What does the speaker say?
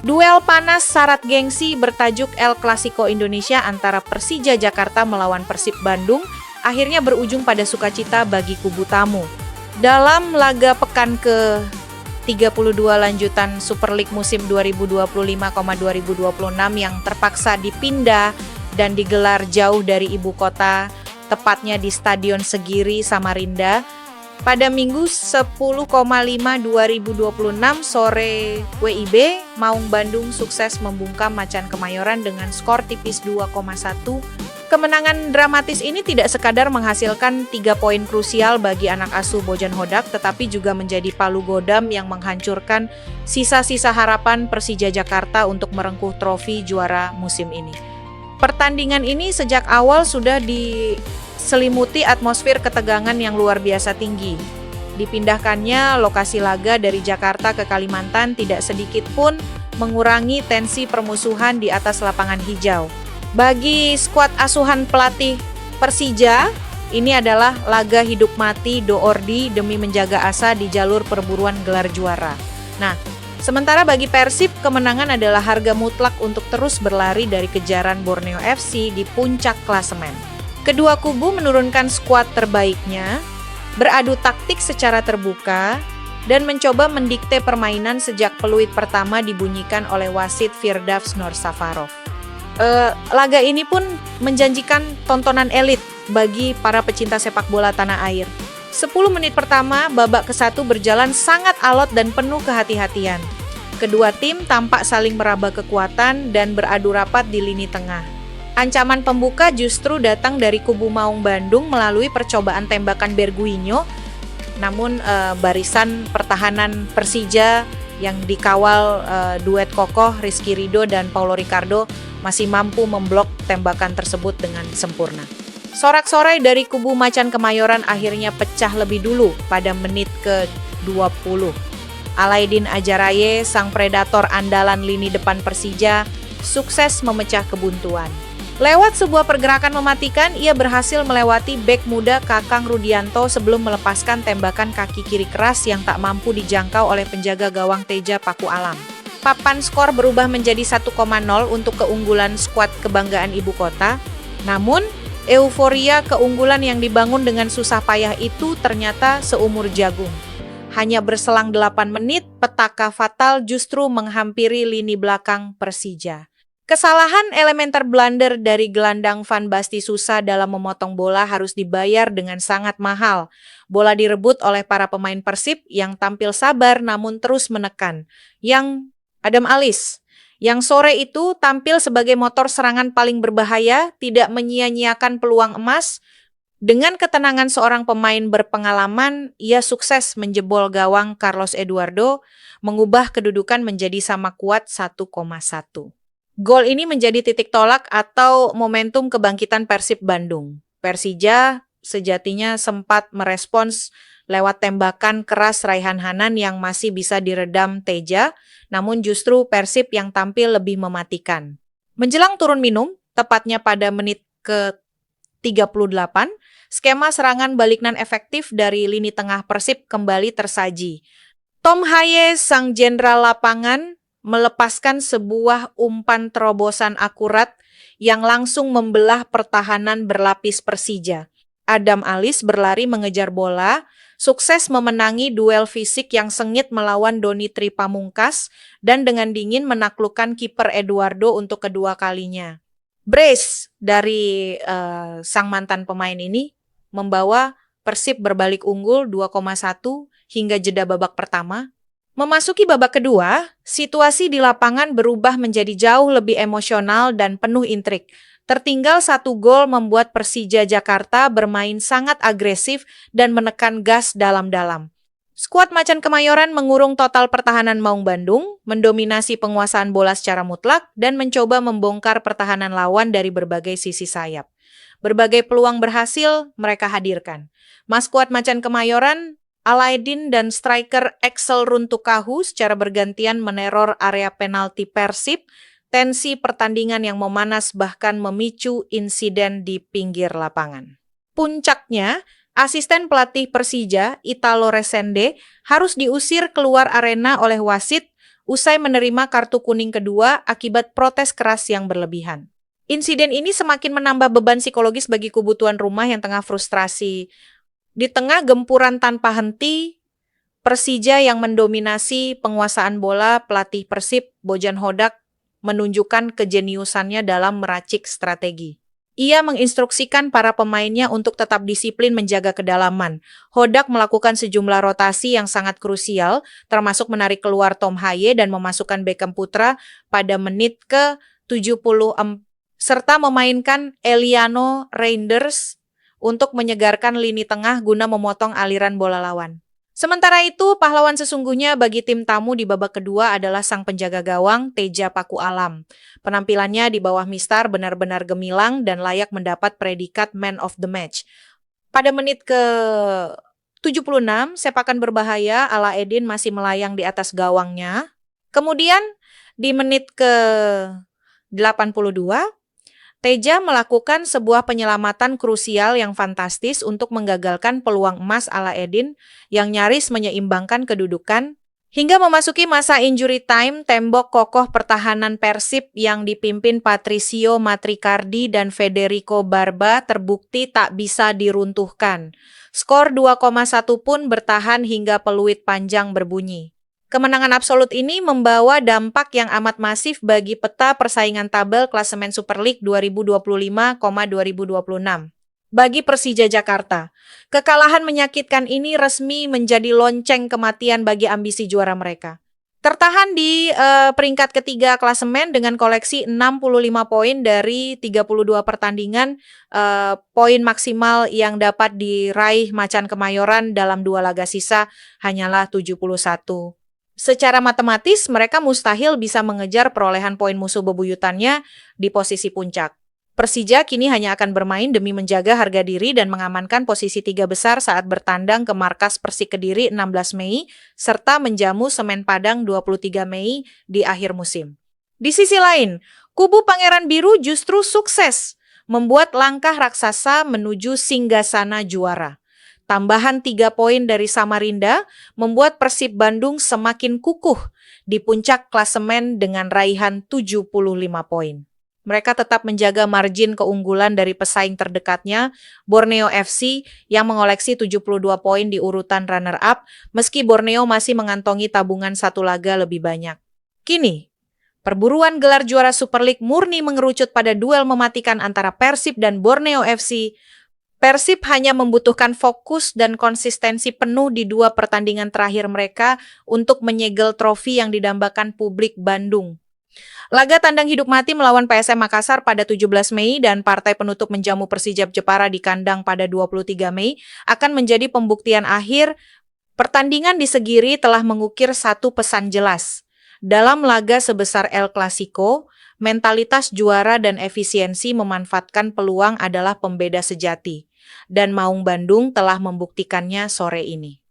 Duel panas syarat gengsi bertajuk El Clasico Indonesia antara Persija Jakarta melawan Persib Bandung akhirnya berujung pada sukacita bagi kubu tamu. Dalam laga pekan ke-32 lanjutan Super League musim 2025-2026 yang terpaksa dipindah dan digelar jauh dari ibu kota, tepatnya di Stadion Segiri, Samarinda, pada Minggu 10,5/2026 sore WIB, Maung Bandung sukses membungkam Macan Kemayoran dengan skor tipis 2,1. Kemenangan dramatis ini tidak sekadar menghasilkan 3 poin krusial bagi anak asuh Bojan Hodak, tetapi juga menjadi palu godam yang menghancurkan sisa-sisa harapan Persija Jakarta untuk merengkuh trofi juara musim ini. Pertandingan ini sejak awal sudah diselimuti atmosfer ketegangan yang luar biasa tinggi. Dipindahkannya lokasi laga dari Jakarta ke Kalimantan tidak sedikit pun mengurangi tensi permusuhan di atas lapangan hijau. Bagi skuad asuhan pelatih Persija, ini adalah laga hidup mati do or die demi menjaga asa di jalur perburuan gelar juara. Nah, sementara bagi Persib, kemenangan adalah harga mutlak untuk terus berlari dari kejaran Borneo FC di puncak klasemen. Kedua kubu menurunkan skuad terbaiknya, beradu taktik secara terbuka, dan mencoba mendikte permainan sejak peluit pertama dibunyikan oleh wasit Firdavs Nursafarov. Laga ini pun menjanjikan tontonan elit bagi para pecinta sepak bola tanah air. 10 menit pertama, babak ke-1 berjalan sangat alot dan penuh kehati-hatian. Kedua tim tampak saling meraba kekuatan dan beradu rapat di lini tengah. Ancaman pembuka justru datang dari kubu Maung Bandung melalui percobaan tembakan Berguinho, namun barisan pertahanan Persija yang dikawal duet kokoh Rizky Ridho dan Paulo Ricardo masih mampu memblok tembakan tersebut dengan sempurna. Sorak-sorai dari kubu Macan Kemayoran akhirnya pecah lebih dulu pada menit ke-20. Alaidin Ajaraye, sang predator andalan lini depan Persija, sukses memecah kebuntuan. Lewat sebuah pergerakan mematikan, ia berhasil melewati bek muda Kakang Rudianto sebelum melepaskan tembakan kaki kiri keras yang tak mampu dijangkau oleh penjaga gawang Teja Paku Alam. Papan skor berubah menjadi 1,0 untuk keunggulan skuad kebanggaan ibu kota. Namun, euforia keunggulan yang dibangun dengan susah payah itu ternyata seumur jagung. Hanya berselang 8 menit, petaka fatal justru menghampiri lini belakang Persija. Kesalahan elementer blunder dari gelandang Van Basti Susa dalam memotong bola harus dibayar dengan sangat mahal. Bola direbut oleh para pemain Persib yang tampil sabar namun terus menekan. Yang Adam Alis, yang sore itu tampil sebagai motor serangan paling berbahaya, tidak menyia-nyiakan peluang emas. Dengan ketenangan seorang pemain berpengalaman, ia sukses menjebol gawang Carlos Eduardo, mengubah kedudukan menjadi sama kuat 1,1. Gol ini menjadi titik tolak atau momentum kebangkitan Persib Bandung. Persija sejatinya sempat merespons lewat tembakan keras Raihan Hanan yang masih bisa diredam Teja, namun justru Persib yang tampil lebih mematikan. Menjelang turun minum, tepatnya pada menit ke-38, skema serangan baliknan efektif dari lini tengah Persib kembali tersaji. Tom Haye, sang jenderal lapangan, melepaskan sebuah umpan terobosan akurat yang langsung membelah pertahanan berlapis Persija. Adam Alis berlari mengejar bola, sukses memenangi duel fisik yang sengit melawan Doni Tri Pamungkas dan dengan dingin menaklukkan kiper Eduardo untuk kedua kalinya. Brace dari sang mantan pemain ini membawa Persib berbalik unggul 2,1 hingga jeda babak pertama. Memasuki babak kedua, situasi di lapangan berubah menjadi jauh lebih emosional dan penuh intrik. Tertinggal 1 gol membuat Persija Jakarta bermain sangat agresif dan menekan gas dalam-dalam. Skuad Macan Kemayoran mengurung total pertahanan Maung Bandung, mendominasi penguasaan bola secara mutlak, dan mencoba membongkar pertahanan lawan dari berbagai sisi sayap. Berbagai peluang berhasil mereka hadirkan. Maskuad Macan Kemayoran, Alaidin dan striker Axel Runtukahu secara bergantian meneror area penalti Persib. Tensi pertandingan yang memanas bahkan memicu insiden di pinggir lapangan. Puncaknya, asisten pelatih Persija, Italo Resende, harus diusir keluar arena oleh wasit usai menerima kartu kuning kedua akibat protes keras yang berlebihan. Insiden ini semakin menambah beban psikologis bagi kubu tuan rumah yang tengah frustrasi. Di tengah gempuran tanpa henti, Persija yang mendominasi penguasaan bola, pelatih Persib, Bojan Hodak, menunjukkan kejeniusannya dalam meracik strategi. Ia menginstruksikan para pemainnya untuk tetap disiplin menjaga kedalaman. Hodak melakukan sejumlah rotasi yang sangat krusial, termasuk menarik keluar Tom Haye dan memasukkan Beckham Putra pada menit ke-74, serta memainkan Eliano Reinders untuk menyegarkan lini tengah guna memotong aliran bola lawan. Sementara itu, pahlawan sesungguhnya bagi tim tamu di babak kedua adalah sang penjaga gawang Teja Paku Alam. Penampilannya di bawah Mistar benar-benar gemilang dan layak mendapat predikat Man of the Match. Pada menit ke-76, sepakan berbahaya ala Edin masih melayang di atas gawangnya. Kemudian di menit ke-82, Teja melakukan sebuah penyelamatan krusial yang fantastis untuk menggagalkan peluang emas ala Edin yang nyaris menyeimbangkan kedudukan. Hingga memasuki masa injury time, tembok kokoh pertahanan Persib yang dipimpin Patricio Matricardi dan Federico Barba terbukti tak bisa diruntuhkan. Skor 2,1 pun bertahan hingga peluit panjang berbunyi. Kemenangan absolut ini membawa dampak yang amat masif bagi peta persaingan tabel klasemen Super League 2025,2026. Bagi Persija Jakarta, kekalahan menyakitkan ini resmi menjadi lonceng kematian bagi ambisi juara mereka. Tertahan di peringkat ketiga klasemen dengan koleksi 65 poin dari 32 pertandingan, poin maksimal yang dapat diraih Macan Kemayoran dalam 2 laga sisa hanyalah 71. Secara matematis, mereka mustahil bisa mengejar perolehan poin musuh bebuyutannya di posisi puncak. Persija kini hanya akan bermain demi menjaga harga diri dan mengamankan posisi 3 besar saat bertandang ke markas Persik Kediri 16 Mei, serta menjamu Semen Padang 23 Mei di akhir musim. Di sisi lain, kubu Pangeran Biru justru sukses membuat langkah raksasa menuju singgasana juara. Tambahan 3 poin dari Samarinda membuat Persib Bandung semakin kukuh di puncak klasemen dengan raihan 75 poin. Mereka tetap menjaga margin keunggulan dari pesaing terdekatnya, Borneo FC yang mengoleksi 72 poin di urutan runner-up, meski Borneo masih mengantongi tabungan 1 laga lebih banyak. Kini, perburuan gelar juara Super League murni mengerucut pada duel mematikan antara Persib dan Borneo FC. Persib hanya membutuhkan fokus dan konsistensi penuh di 2 pertandingan terakhir mereka untuk menyegel trofi yang didambakan publik Bandung. Laga tandang hidup mati melawan PSM Makassar pada 17 Mei dan partai penutup menjamu Persijap Jepara di kandang pada 23 Mei akan menjadi pembuktian akhir. Pertandingan di Segiri telah mengukir satu pesan jelas. Dalam laga sebesar El Clasico, mentalitas juara dan efisiensi memanfaatkan peluang adalah pembeda sejati. Dan Maung Bandung telah membuktikannya sore ini.